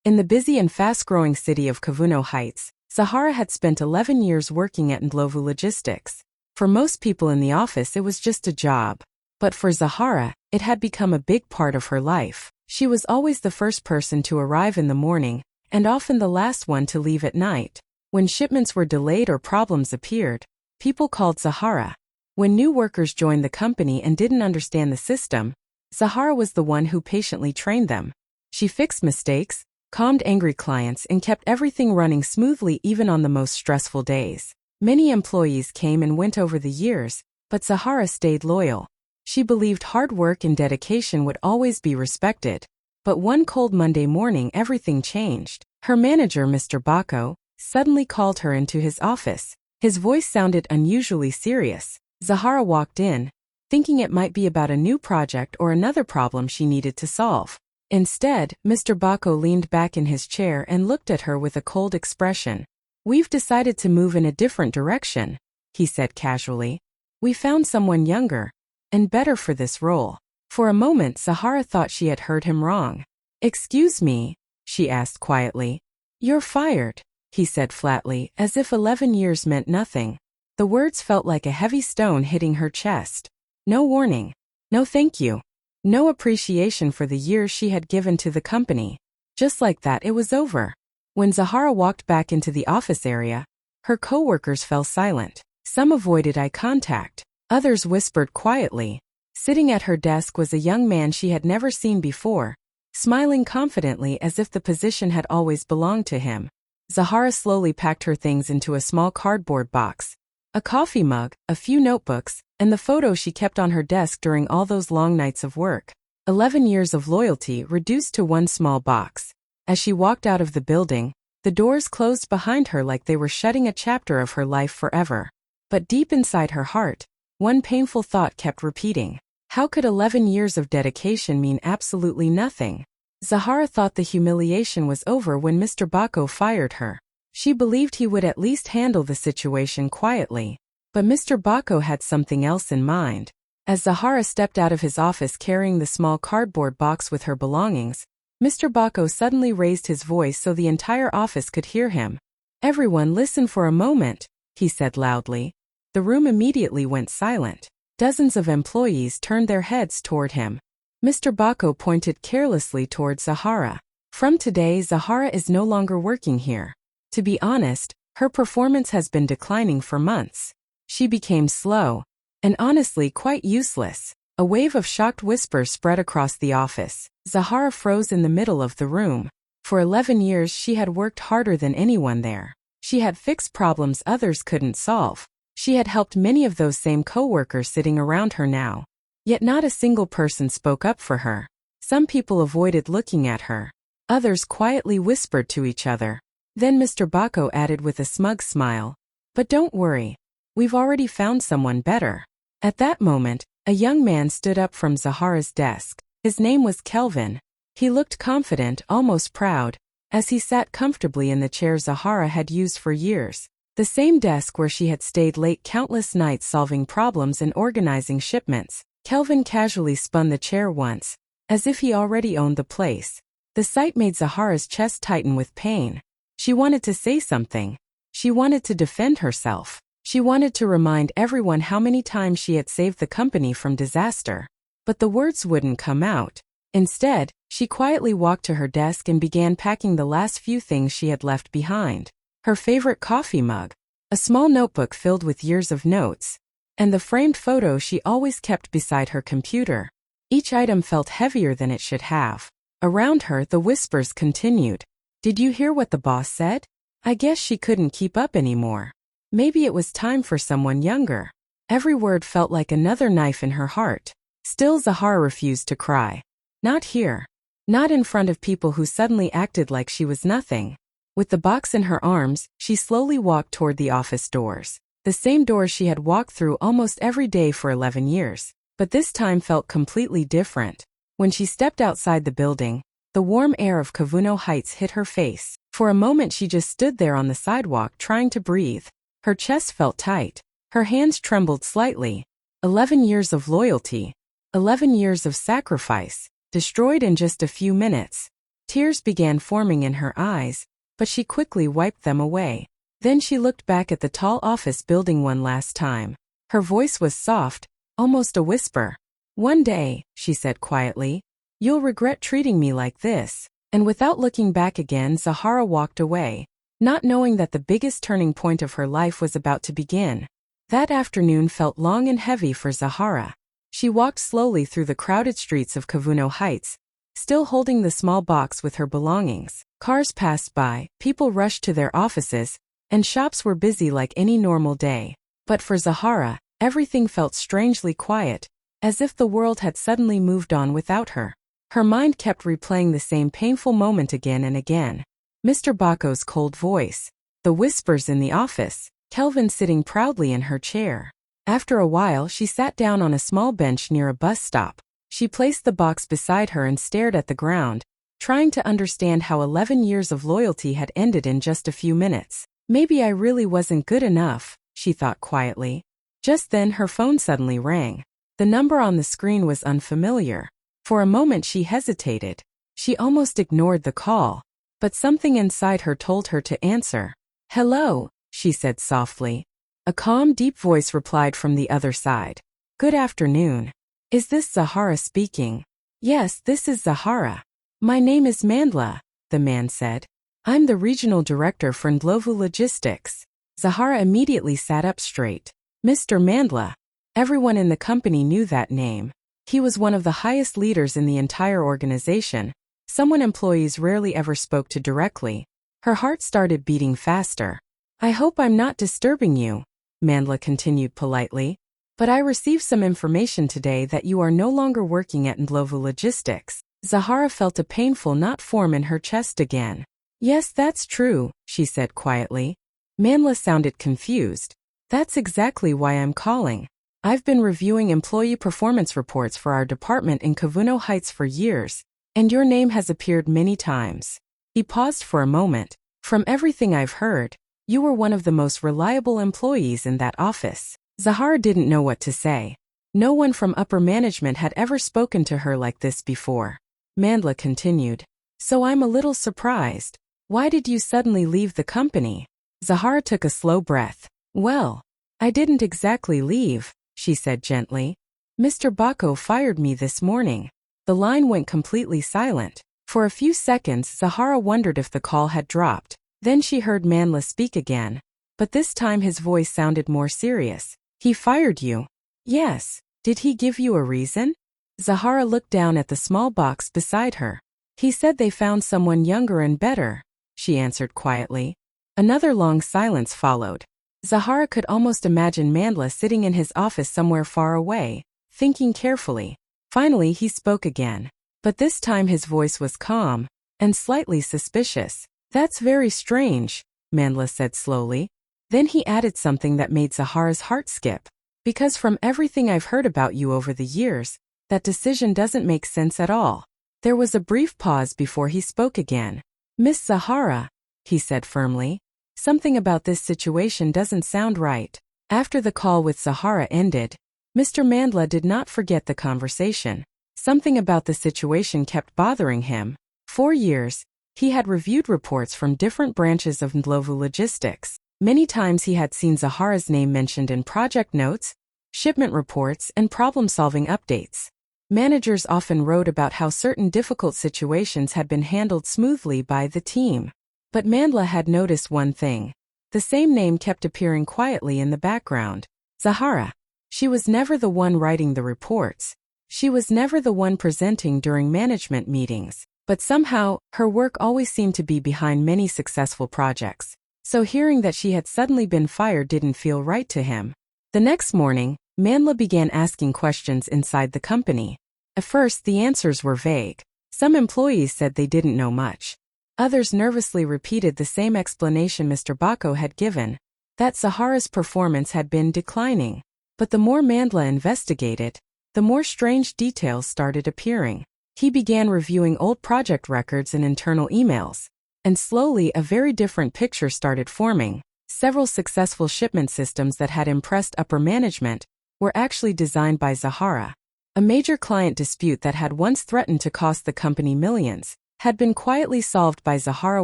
In the busy and fast-growing city of Kavuno Heights, Zahara had spent 11 years working at Ndlovu Logistics. For most people in the office it was just a job. But for Zahara, it had become a big part of her life. She was always the first person to arrive in the morning, and often the last one to leave at night. When shipments were delayed or problems appeared, people called Zahara. When new workers joined the company and didn't understand the system, Zahara was the one who patiently trained them. She fixed mistakes, calmed angry clients, and kept everything running smoothly even on the most stressful days. Many employees came and went over the years, but Zahara stayed loyal. She believed hard work and dedication would always be respected. But one cold Monday morning everything changed. Her manager, Mr. Bako, suddenly called her into his office. His voice sounded unusually serious. Zahara walked in, thinking it might be about a new project or another problem she needed to solve. Instead, Mr. Bako leaned back in his chair and looked at her with a cold expression. "We've decided to move in a different direction," he said casually. "We found someone younger and better for this role." For a moment Zahara thought she had heard him wrong. "Excuse me?" she asked quietly. "You're fired," he said flatly, as if 11 years meant nothing. The words felt like a heavy stone hitting her chest. No warning. No thank you. No appreciation for the years she had given to the company. Just like that it was over. When Zahara walked back into the office area, her coworkers fell silent. Some avoided eye contact. Others whispered quietly. Sitting at her desk was a young man she had never seen before, smiling confidently as if the position had always belonged to him. Zahara slowly packed her things into a small cardboard box. A coffee mug, a few notebooks, and the photo she kept on her desk during all those long nights of work. 11 years of loyalty reduced to one small box. As she walked out of the building, the doors closed behind her like they were shutting a chapter of her life forever. But deep inside her heart, one painful thought kept repeating. How could 11 years of dedication mean absolutely nothing? Zahara thought the humiliation was over when Mr. Bako fired her. She believed he would at least handle the situation quietly. But Mr. Bako had something else in mind. As Zahara stepped out of his office carrying the small cardboard box with her belongings, Mr. Bako suddenly raised his voice so the entire office could hear him. "Everyone listen for a moment," he said loudly. The room immediately went silent. Dozens of employees turned their heads toward him. Mr. Bako pointed carelessly toward Zahara. "From today, Zahara is no longer working here. To be honest, her performance has been declining for months. She became slow, and honestly quite useless." A wave of shocked whispers spread across the office. Zahara froze in the middle of the room. For 11 years she had worked harder than anyone there. She had fixed problems others couldn't solve. She had helped many of those same co-workers sitting around her now. Yet not a single person spoke up for her. Some people avoided looking at her. Others quietly whispered to each other. Then Mr. Bako added with a smug smile, "But don't worry. We've already found someone better." At that moment, a young man stood up from Zahara's desk. His name was Kelvin. He looked confident, almost proud, as he sat comfortably in the chair Zahara had used for years. The same desk where she had stayed late countless nights solving problems and organizing shipments. Kelvin casually spun the chair once, as if he already owned the place. The sight made Zahara's chest tighten with pain. She wanted to say something. She wanted to defend herself. She wanted to remind everyone how many times she had saved the company from disaster. But the words wouldn't come out. Instead, she quietly walked to her desk and began packing the last few things she had left behind. Her favorite coffee mug, a small notebook filled with years of notes, and the framed photo she always kept beside her computer. Each item felt heavier than it should have. Around her, the whispers continued. "Did you hear what the boss said? I guess she couldn't keep up anymore. Maybe it was time for someone younger." Every word felt like another knife in her heart. Still Zahara refused to cry. Not here. Not in front of people who suddenly acted like she was nothing. With the box in her arms, she slowly walked toward the office doors. The same doors she had walked through almost every day for 11 years. But this time felt completely different. When she stepped outside the building, the warm air of Kavuno Heights hit her face. For a moment she just stood there on the sidewalk trying to breathe. Her chest felt tight. Her hands trembled slightly. 11 years of loyalty. 11 years of sacrifice. Destroyed in just a few minutes. Tears began forming in her eyes, but she quickly wiped them away. Then she looked back at the tall office building one last time. Her voice was soft, almost a whisper. "One day," she said quietly, "you'll regret treating me like this." And without looking back again, Zahara walked away, not knowing that the biggest turning point of her life was about to begin. That afternoon felt long and heavy for Zahara. She walked slowly through the crowded streets of Kavuno Heights, still holding the small box with her belongings. Cars passed by, people rushed to their offices, and shops were busy like any normal day. But for Zahara, everything felt strangely quiet, as if the world had suddenly moved on without her. Her mind kept replaying the same painful moment again and again. Mr. Bako's cold voice, the whispers in the office, Kelvin sitting proudly in her chair. After a while, she sat down on a small bench near a bus stop. She placed the box beside her and stared at the ground, trying to understand how 11 years of loyalty had ended in just a few minutes. Maybe I really wasn't good enough, she thought quietly. Just then her phone suddenly rang. The number on the screen was unfamiliar. For a moment she hesitated. She almost ignored the call, but something inside her told her to answer. "Hello," she said softly. A calm, deep voice replied from the other side. "Good afternoon. Is this Zahara speaking?" "Yes, this is Zahara. My name is Mandla," the man said. "I'm the regional director for Ndlovu Logistics." Zahara immediately sat up straight. Mr. Mandla. Everyone in the company knew that name. He was one of the highest leaders in the entire organization, someone employees rarely ever spoke to directly. Her heart started beating faster. "I hope I'm not disturbing you," Mandla continued politely, "but I received some information today that you are no longer working at Ndlovu Logistics." Zahara felt a painful knot form in her chest again. "Yes, that's true," she said quietly. Mandla sounded confused. "That's exactly why I'm calling. I've been reviewing employee performance reports for our department in Kavuno Heights for years, and your name has appeared many times." He paused for a moment. "From everything I've heard, you were one of the most reliable employees in that office." Zahara didn't know what to say. No one from upper management had ever spoken to her like this before. Mandla continued. "So I'm a little surprised. Why did you suddenly leave the company?" Zahara took a slow breath. "Well, I didn't exactly leave," she said gently. "Mr. Bako fired me this morning." The line went completely silent. For a few seconds, Zahara wondered if the call had dropped. Then she heard Mandla speak again. But this time his voice sounded more serious. "He fired you?" "Yes. Did he give you a reason?" Zahara looked down at the small box beside her. "He said they found someone younger and better," she answered quietly. Another long silence followed. Zahara could almost imagine Mandla sitting in his office somewhere far away, thinking carefully. Finally he spoke again. But this time his voice was calm and slightly suspicious. "That's very strange," Mandla said slowly. Then he added something that made Zahara's heart skip. "Because from everything I've heard about you over the years, that decision doesn't make sense at all." There was a brief pause before he spoke again. "Miss Zahara," he said firmly, "something about this situation doesn't sound right." After the call with Zahara ended, Mr. Mandla did not forget the conversation. Something about the situation kept bothering him. For years, he had reviewed reports from different branches of Ndlovu Logistics. Many times he had seen Zahara's name mentioned in project notes, shipment reports, and problem-solving updates. Managers often wrote about how certain difficult situations had been handled smoothly by the team. But Mandla had noticed one thing. The same name kept appearing quietly in the background. Zahara. She was never the one writing the reports. She was never the one presenting during management meetings. But somehow, her work always seemed to be behind many successful projects. So hearing that she had suddenly been fired didn't feel right to him. The next morning, Mandla began asking questions inside the company. At first, the answers were vague. Some employees said they didn't know much. Others nervously repeated the same explanation Mr. Bako had given, that Zahara's performance had been declining. But the more Mandla investigated, the more strange details started appearing. He began reviewing old project records and internal emails. And slowly a very different picture started forming. Several successful shipment systems that had impressed upper management were actually designed by Zahara. A major client dispute that had once threatened to cost the company millions had been quietly solved by Zahara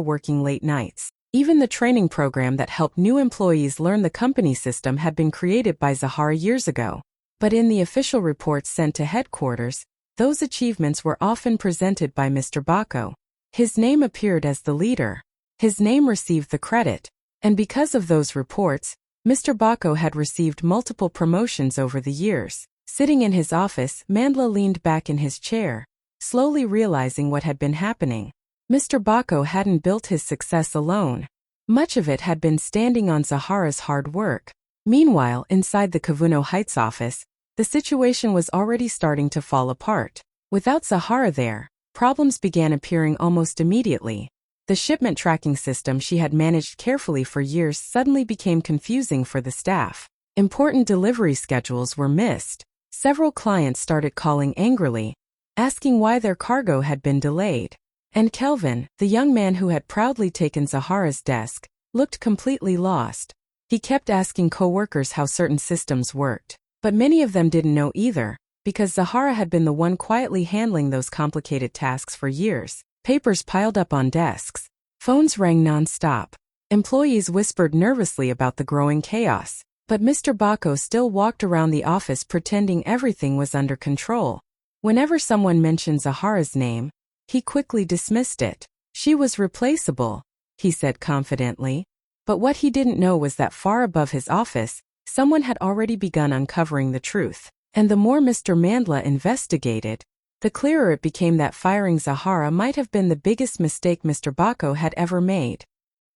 working late nights. Even the training program that helped new employees learn the company system had been created by Zahara years ago. But in the official reports sent to headquarters, those achievements were often presented by Mr. Bako. His name appeared as the leader. His name received the credit. And because of those reports, Mr. Bako had received multiple promotions over the years. Sitting in his office, Mandla leaned back in his chair, slowly realizing what had been happening. Mr. Bako hadn't built his success alone. Much of it had been standing on Zahara's hard work. Meanwhile, inside the Kavuno Heights office, the situation was already starting to fall apart. Without Zahara there, problems began appearing almost immediately. The shipment tracking system she had managed carefully for years suddenly became confusing for the staff. Important delivery schedules were missed. Several clients started calling angrily, asking why their cargo had been delayed. And Kelvin, the young man who had proudly taken Zahara's desk, looked completely lost. He kept asking coworkers how certain systems worked. But many of them didn't know either, because Zahara had been the one quietly handling those complicated tasks for years. Papers piled up on desks. Phones rang non-stop. Employees whispered nervously about the growing chaos. But Mr. Bako still walked around the office pretending everything was under control. Whenever someone mentioned Zahara's name, he quickly dismissed it. She was replaceable, he said confidently. But what he didn't know was that far above his office, someone had already begun uncovering the truth. And the more Mr. Mandla investigated, the clearer it became that firing Zahara might have been the biggest mistake Mr. Bako had ever made.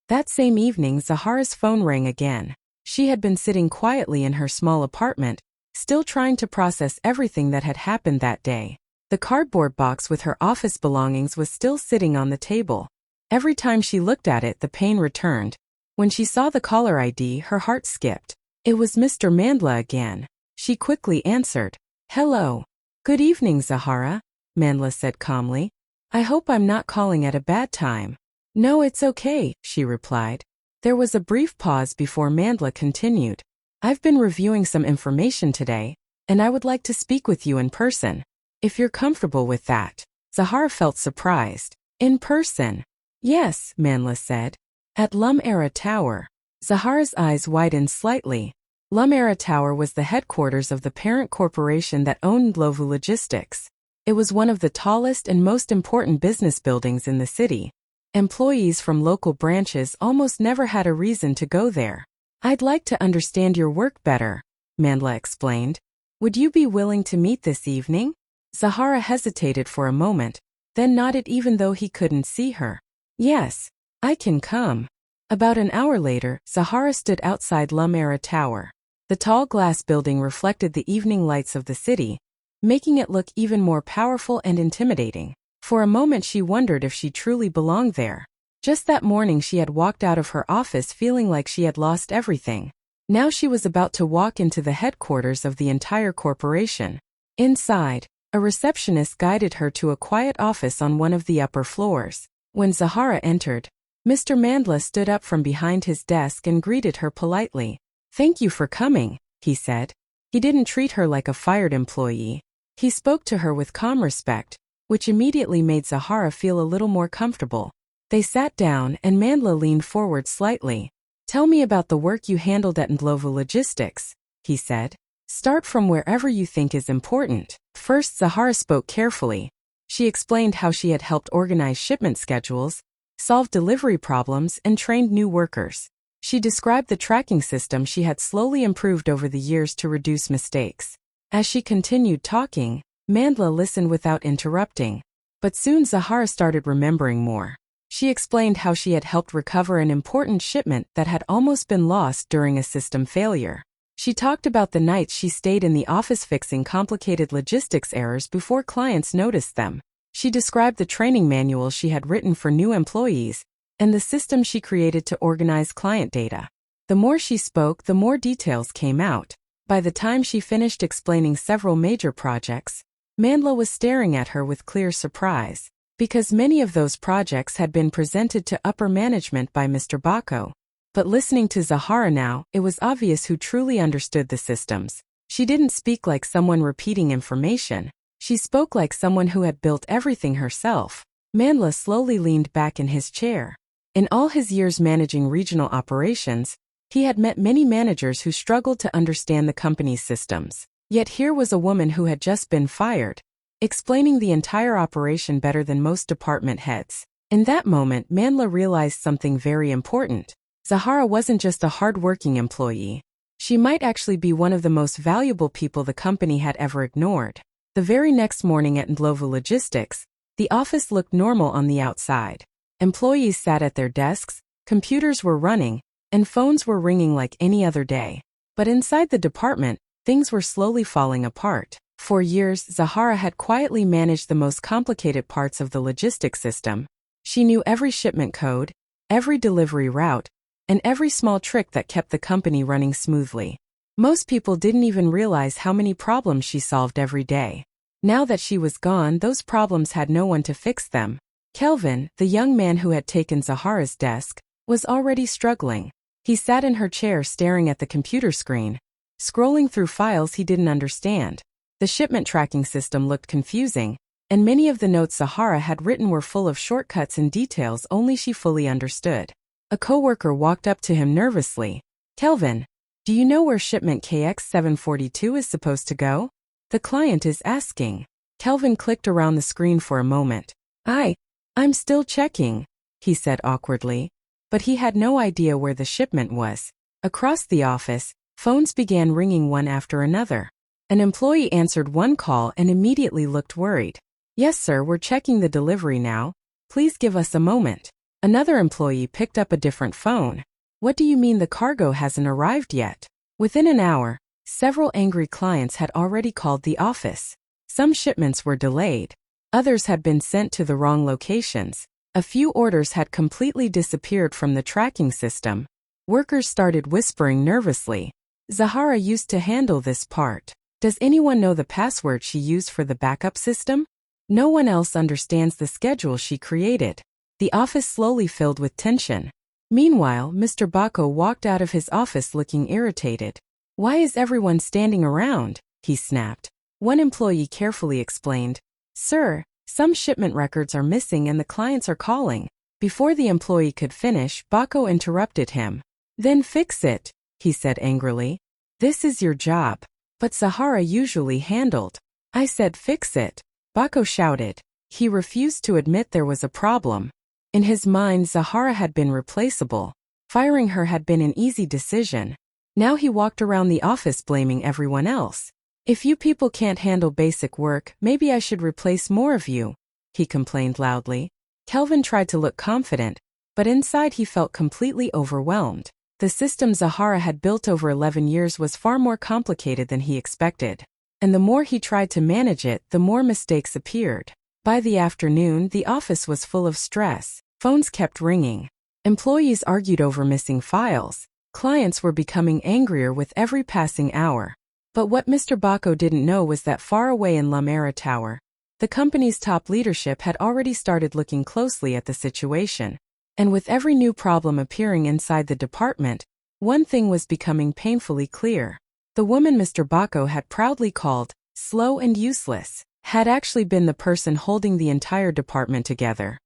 That same evening, Zahara's phone rang again. She had been sitting quietly in her small apartment, still trying to process everything that had happened that day. The cardboard box with her office belongings was still sitting on the table. Every time she looked at it, the pain returned. When she saw the caller ID, her heart skipped. It was Mr. Mandla again. She quickly answered. "Hello. Good evening, Zahara," Mandla said calmly. "I hope I'm not calling at a bad time." "No, it's okay," she replied. There was a brief pause before Mandla continued. "I've been reviewing some information today, and I would like to speak with you in person. If you're comfortable with that." Zahara felt surprised. "In person?" "Yes," Mandla said. "At Lum Era Tower." Zahara's eyes widened slightly. Lum Era Tower was the headquarters of the parent corporation that owned Ndlovu Logistics. It was one of the tallest and most important business buildings in the city. Employees from local branches almost never had a reason to go there. "I'd like to understand your work better," Mandla explained. "Would you be willing to meet this evening?" Zahara hesitated for a moment, then nodded even though he couldn't see her. "Yes, I can come." About an hour later, Zahara stood outside Lum Era Tower. The tall glass building reflected the evening lights of the city, making it look even more powerful and intimidating. For a moment she wondered if she truly belonged there. Just that morning she had walked out of her office feeling like she had lost everything. Now she was about to walk into the headquarters of the entire corporation. Inside, a receptionist guided her to a quiet office on one of the upper floors. When Zahara entered, Mr. Mandla stood up from behind his desk and greeted her politely. "Thank you for coming," he said. He didn't treat her like a fired employee. He spoke to her with calm respect, which immediately made Zahara feel a little more comfortable. They sat down and Mandla leaned forward slightly. "Tell me about the work you handled at Ndlovu Logistics," he said. "Start from wherever you think is important." First, Zahara spoke carefully. She explained how she had helped organize shipment schedules, solved delivery problems, and trained new workers. She described the tracking system she had slowly improved over the years to reduce mistakes. As she continued talking, Mandla listened without interrupting. But soon Zahara started remembering more. She explained how she had helped recover an important shipment that had almost been lost during a system failure. She talked about the nights she stayed in the office fixing complicated logistics errors before clients noticed them. She described the training manuals she had written for new employees, and the system she created to organize client data. The more she spoke, the more details came out. By the time she finished explaining several major projects, Mandla was staring at her with clear surprise, because many of those projects had been presented to upper management by Mr. Bako. But listening to Zahara now, it was obvious who truly understood the systems. She didn't speak like someone repeating information. She spoke like someone who had built everything herself. Manla slowly leaned back in his chair. In all his years managing regional operations, he had met many managers who struggled to understand the company's systems. Yet here was a woman who had just been fired, explaining the entire operation better than most department heads. In that moment, Manla realized something very important. Zahara wasn't just a hard-working employee. She might actually be one of the most valuable people the company had ever ignored. The very next morning at Ndlovu Logistics, the office looked normal on the outside. Employees sat at their desks, computers were running, and phones were ringing like any other day. But inside the department, things were slowly falling apart. For years, Zahara had quietly managed the most complicated parts of the logistics system. She knew every shipment code, every delivery route, and every small trick that kept the company running smoothly. Most people didn't even realize how many problems she solved every day. Now that she was gone, those problems had no one to fix them. Kelvin, the young man who had taken Zahara's desk, was already struggling. He sat in her chair staring at the computer screen, scrolling through files he didn't understand. The shipment tracking system looked confusing, and many of the notes Zahara had written were full of shortcuts and details only she fully understood. A coworker walked up to him nervously. "Kelvin, do you know where shipment KX742 is supposed to go?" "The client is asking." Kelvin clicked around the screen for a moment. I'm still checking," he said awkwardly. But he had no idea where the shipment was. Across the office, phones began ringing one after another. An employee answered one call and immediately looked worried. "Yes, sir, we're checking the delivery now. Please give us a moment." Another employee picked up a different phone. "What do you mean the cargo hasn't arrived yet?" Within an hour, several angry clients had already called the office. Some shipments were delayed. Others had been sent to the wrong locations. A few orders had completely disappeared from the tracking system. Workers started whispering nervously. "Zahara used to handle this part. Does anyone know the password she used for the backup system? No one else understands the schedule she created." The office slowly filled with tension. Meanwhile, Mr. Bako walked out of his office looking irritated. "Why is everyone standing around?" he snapped. One employee carefully explained, "Sir, some shipment records are missing and the clients are calling." Before the employee could finish, Bako interrupted him. "Then fix it," he said angrily. "This is your job." "But Zahara usually handled." "I said fix it," Bako shouted. He refused to admit there was a problem. In his mind, Zahara had been replaceable. Firing her had been an easy decision. Now he walked around the office blaming everyone else. "If you people can't handle basic work, maybe I should replace more of you," he complained loudly. Kelvin tried to look confident, but inside he felt completely overwhelmed. The system Zahara had built over 11 years was far more complicated than he expected. And the more he tried to manage it, the more mistakes appeared. By the afternoon, the office was full of stress. Phones kept ringing. Employees argued over missing files. Clients were becoming angrier with every passing hour. But what Mr. Bako didn't know was that far away in Lumera Tower, the company's top leadership had already started looking closely at the situation. And with every new problem appearing inside the department, one thing was becoming painfully clear. The woman Mr. Bako had proudly called slow and useless had actually been the person holding the entire department together.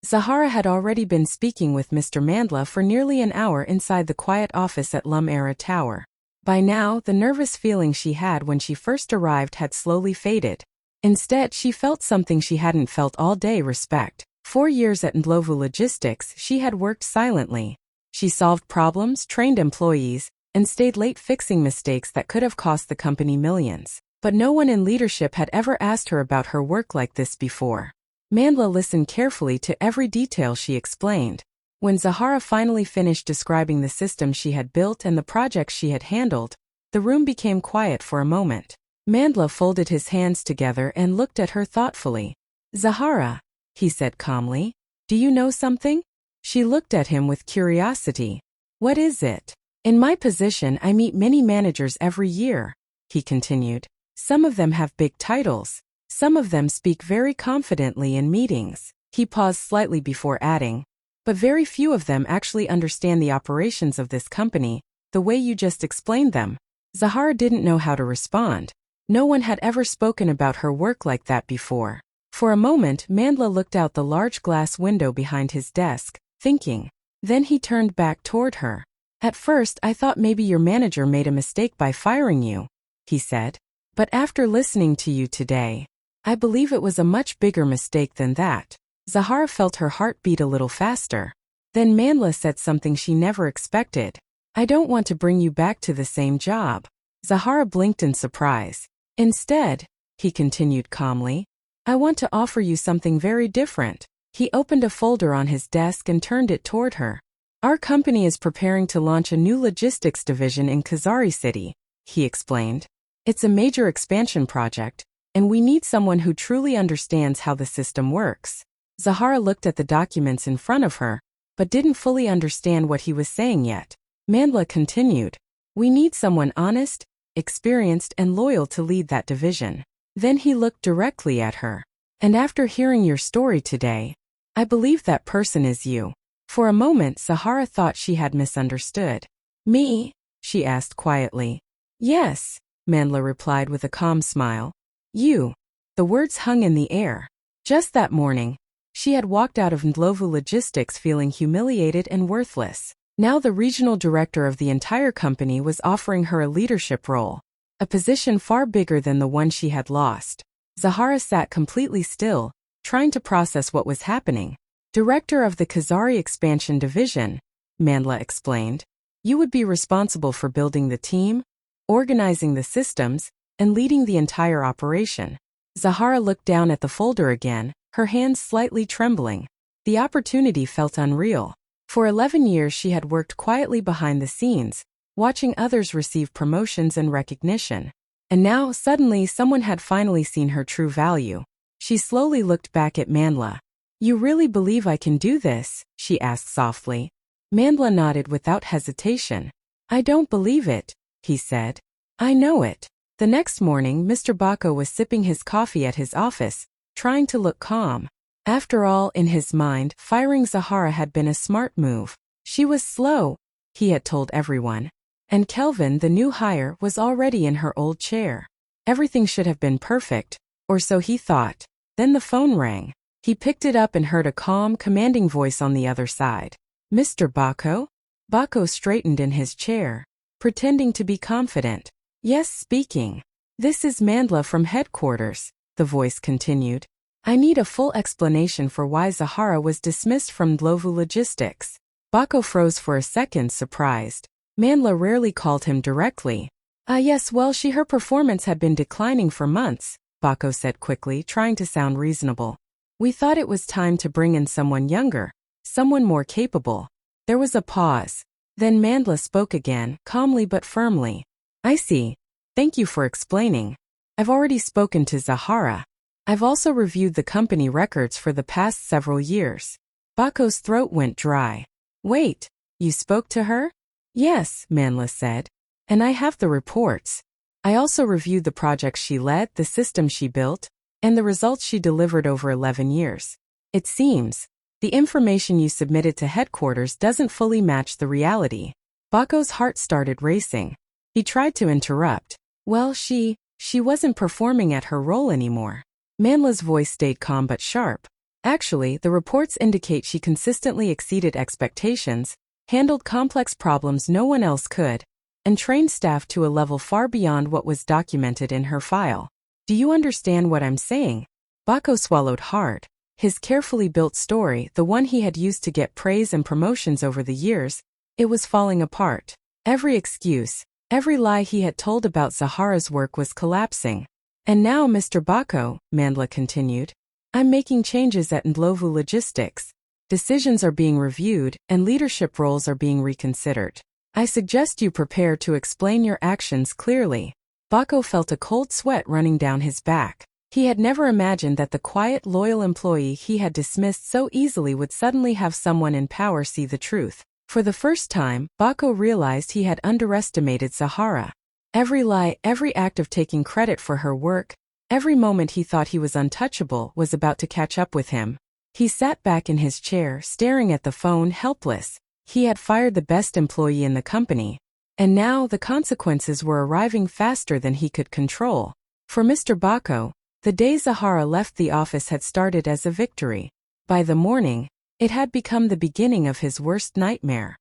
Zahara had already been speaking with Mr. Mandla for nearly an hour inside the quiet office at Lumera Tower. By now, the nervous feeling she had when she first arrived had slowly faded. Instead, she felt something she hadn't felt all day: respect. 4 years at Ndlovu Logistics, she had worked silently. She solved problems, trained employees, and stayed late fixing mistakes that could have cost the company millions. But no one in leadership had ever asked her about her work like this before. Mandla listened carefully to every detail she explained. When Zahara finally finished describing the system she had built and the projects she had handled, the room became quiet for a moment. Mandla folded his hands together and looked at her thoughtfully. "Zahara," he said calmly, "do you know something?" She looked at him with curiosity. "What is it?" "In my position, I meet many managers every year," he continued. "Some of them have big titles. Some of them speak very confidently in meetings." He paused slightly before adding, "But very few of them actually understand the operations of this company, the way you just explained them." Zahara didn't know how to respond. No one had ever spoken about her work like that before. For a moment Mandla looked out the large glass window behind his desk, thinking. Then he turned back toward her. "At first I thought maybe your manager made a mistake by firing you," he said. "But after listening to you today, I believe it was a much bigger mistake than that." Zahara felt her heart beat a little faster. Then Mandla said something she never expected. "I don't want to bring you back to the same job." Zahara blinked in surprise. "Instead," he continued calmly, "I want to offer you something very different." He opened a folder on his desk and turned it toward her. "Our company is preparing to launch a new logistics division in Kazari City," he explained. "It's a major expansion project, and we need someone who truly understands how the system works." Zahara looked at the documents in front of her, but didn't fully understand what he was saying yet. Mandla continued, "We need someone honest, experienced, and loyal to lead that division." Then he looked directly at her. "And after hearing your story today, I believe that person is you." For a moment Zahara thought she had misunderstood. "Me?" she asked quietly. "Yes," Mandla replied with a calm smile. "You." The words hung in the air. Just that morning, she had walked out of Ndlovu Logistics feeling humiliated and worthless. Now the regional director of the entire company was offering her a leadership role, a position far bigger than the one she had lost. Zahara sat completely still, trying to process what was happening. "Director of the Kazari Expansion Division," Mandla explained. "You would be responsible for building the team, organizing the systems, and leading the entire operation." Zahara looked down at the folder again, her hands slightly trembling. The opportunity felt unreal. For 11 years she had worked quietly behind the scenes, watching others receive promotions and recognition. And now, suddenly, someone had finally seen her true value. She slowly looked back at Mandla. "You really believe I can do this?" she asked softly. Mandla nodded without hesitation. "I don't believe it," he said. "I know it." The next morning, Mr. Bako was sipping his coffee at his office, trying to look calm. After all, in his mind, firing Zahara had been a smart move. She was slow, he had told everyone. And Kelvin, the new hire, was already in her old chair. Everything should have been perfect, or so he thought. Then the phone rang. He picked it up and heard a calm, commanding voice on the other side. "Mr. Bako?" Bako straightened in his chair, pretending to be confident. "Yes, speaking." "This is Mandla from headquarters," the voice continued. "I need a full explanation for why Zahara was dismissed from Ndlovu Logistics." Bako froze for a second, surprised. Mandla rarely called him directly. Yes, well, her performance had been declining for months," Bako said quickly, trying to sound reasonable. "We thought it was time to bring in someone younger, someone more capable." There was a pause. Then Mandla spoke again, calmly but firmly. "I see. Thank you for explaining. I've already spoken to Zahara. I've also reviewed the company records for the past several years." Bako's throat went dry. "Wait, you spoke to her?" "Yes," Mandla said. "And I have the reports. I also reviewed the projects she led, the system she built, and the results she delivered over 11 years. It seems the information you submitted to headquarters doesn't fully match the reality." Bako's heart started racing. He tried to interrupt. "Well, she wasn't performing at her role anymore." Mandla's voice stayed calm but sharp. "Actually, the reports indicate she consistently exceeded expectations, handled complex problems no one else could, and trained staff to a level far beyond what was documented in her file. Do you understand what I'm saying?" Bako swallowed hard. His carefully built story, the one he had used to get praise and promotions over the years, it was falling apart. Every excuse, every lie he had told about Zahara's work was collapsing. "And now, Mr. Bako," Mandla continued, "I'm making changes at Ndlovu Logistics. Decisions are being reviewed, and leadership roles are being reconsidered. I suggest you prepare to explain your actions clearly." Bako felt a cold sweat running down his back. He had never imagined that the quiet, loyal employee he had dismissed so easily would suddenly have someone in power see the truth. For the first time, Bako realized he had underestimated Zahara. Every lie, every act of taking credit for her work, every moment he thought he was untouchable was about to catch up with him. He sat back in his chair, staring at the phone, helpless. He had fired the best employee in the company, and now the consequences were arriving faster than he could control. For Mr. Bako, The day Zahara left the office had started as a victory. By the morning, it had become the beginning of his worst nightmare.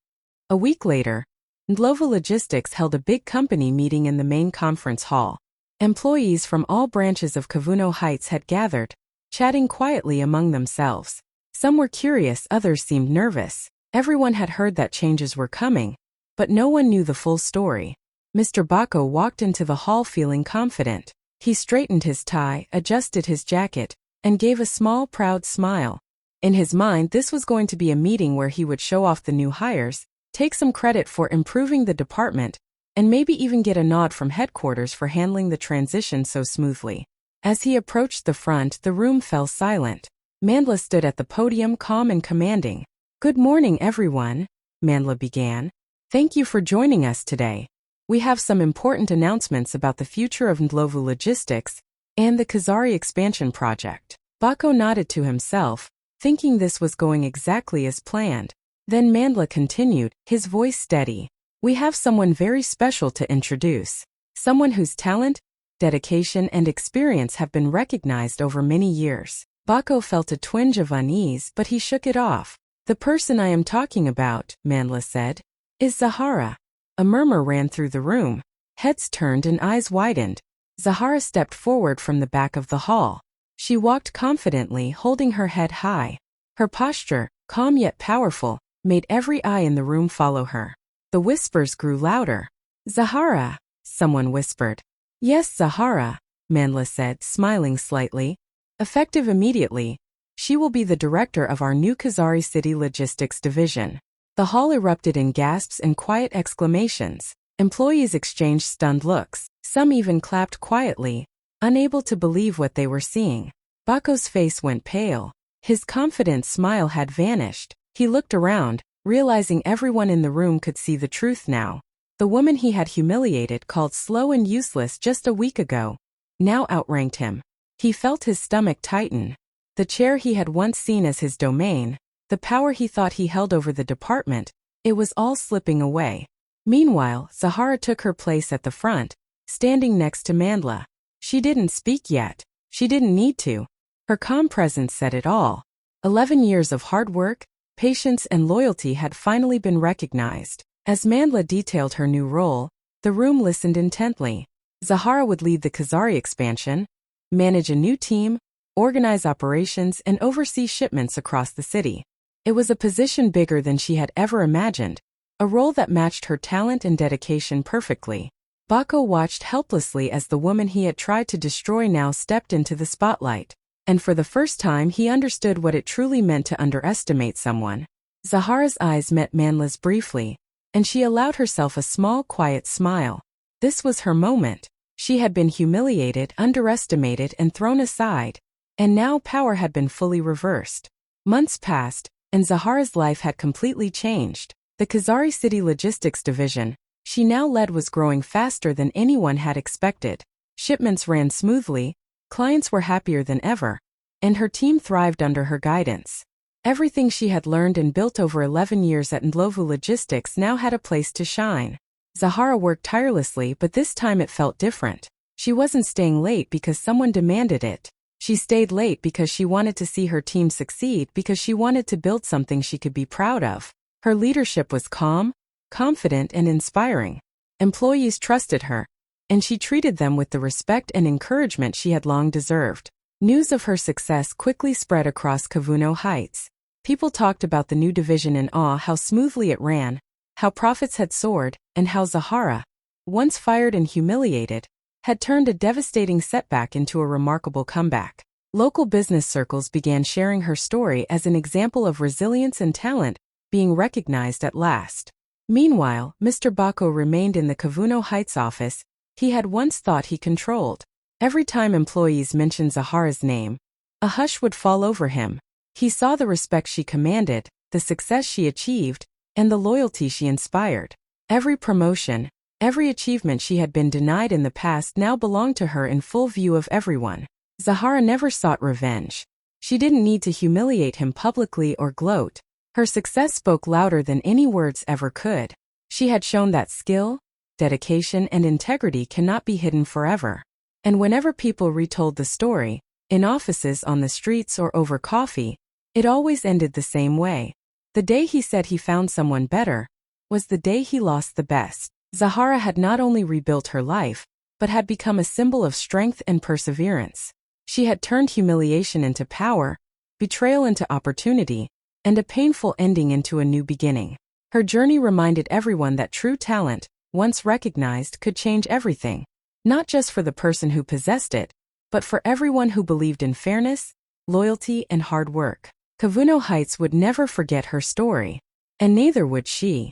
A week later, Ndlovu Logistics held a big company meeting in the main conference hall. Employees from all branches of Kavuno Heights had gathered, chatting quietly among themselves. Some were curious, others seemed nervous. Everyone had heard that changes were coming, but no one knew the full story. Mr. Bako walked into the hall feeling confident. He straightened his tie, adjusted his jacket, and gave a small, proud smile. In his mind, this was going to be a meeting where he would show off the new hires, take some credit for improving the department, and maybe even get a nod from headquarters for handling the transition so smoothly. As he approached the front, the room fell silent. Mandla stood at the podium, calm and commanding. "Good morning, everyone," Mandla began. "Thank you for joining us today. We have some important announcements about the future of Ndlovu Logistics and the Kazari expansion project." Bako nodded to himself, thinking this was going exactly as planned. Then Mandla continued, his voice steady. "We have someone very special to introduce. Someone whose talent, dedication, and experience have been recognized over many years." Bako felt a twinge of unease, but he shook it off. "The person I am talking about," Mandla said, "is Zahara." A murmur ran through the room. Heads turned and eyes widened. Zahara stepped forward from the back of the hall. She walked confidently, holding her head high. Her posture, calm yet powerful, made every eye in the room follow her. The whispers grew louder. "Zahara," someone whispered. "Yes, Zahara," Mandla said, smiling slightly. "Effective immediately, she will be the director of our new Kazari City Logistics Division." The hall erupted in gasps and quiet exclamations. Employees exchanged stunned looks. Some even clapped quietly, unable to believe what they were seeing. Bako's face went pale. His confident smile had vanished. He looked around, realizing everyone in the room could see the truth now. The woman he had humiliated, called slow and useless just a week ago, now outranked him. He felt his stomach tighten. The chair he had once seen as his domain, the power he thought he held over the department, it was all slipping away. Meanwhile, Zahara took her place at the front, standing next to Mandla. She didn't speak yet. She didn't need to. Her calm presence said it all. 11 years of hard work, patience and loyalty had finally been recognized. As Mandla detailed her new role, the room listened intently. Zahara would lead the Kazari expansion, manage a new team, organize operations, and oversee shipments across the city. It was a position bigger than she had ever imagined, a role that matched her talent and dedication perfectly. Bako watched helplessly as the woman he had tried to destroy now stepped into the spotlight, and for the first time he understood what it truly meant to underestimate someone. Zahara's eyes met Mandla's briefly, and she allowed herself a small, quiet smile. This was her moment. She had been humiliated, underestimated, and thrown aside, and now power had been fully reversed. Months passed, and Zahara's life had completely changed. The Kazari City Logistics Division she now led was growing faster than anyone had expected. Shipments ran smoothly, clients were happier than ever, and her team thrived under her guidance. Everything she had learned and built over 11 years at Ndlovu Logistics now had a place to shine. Zahara worked tirelessly, but this time it felt different. She wasn't staying late because someone demanded it. She stayed late because she wanted to see her team succeed, because she wanted to build something she could be proud of. Her leadership was calm, confident, and inspiring. Employees trusted her, and she treated them with the respect and encouragement she had long deserved. News of her success quickly spread across Kavuno Heights. People talked about the new division in awe, how smoothly it ran, how profits had soared, and how Zahara, once fired and humiliated, had turned a devastating setback into a remarkable comeback. Local business circles began sharing her story as an example of resilience and talent being recognized at last. Meanwhile, Mr. Bako remained in the Kavuno Heights office he had once thought he controlled. Every time employees mentioned Zahara's name, a hush would fall over him. He saw the respect she commanded, the success she achieved, and the loyalty she inspired. Every promotion, every achievement she had been denied in the past now belonged to her in full view of everyone. Zahara never sought revenge. She didn't need to humiliate him publicly or gloat. Her success spoke louder than any words ever could. She had shown that skill, dedication, and integrity cannot be hidden forever. And whenever people retold the story, in offices, on the streets, or over coffee, it always ended the same way. The day he said he found someone better was the day he lost the best. Zahara had not only rebuilt her life, but had become a symbol of strength and perseverance. She had turned humiliation into power, betrayal into opportunity, and a painful ending into a new beginning. Her journey reminded everyone that true talent, once recognized, could change everything, not just for the person who possessed it, but for everyone who believed in fairness, loyalty, and hard work. Kavuno Heights would never forget her story, and neither would she.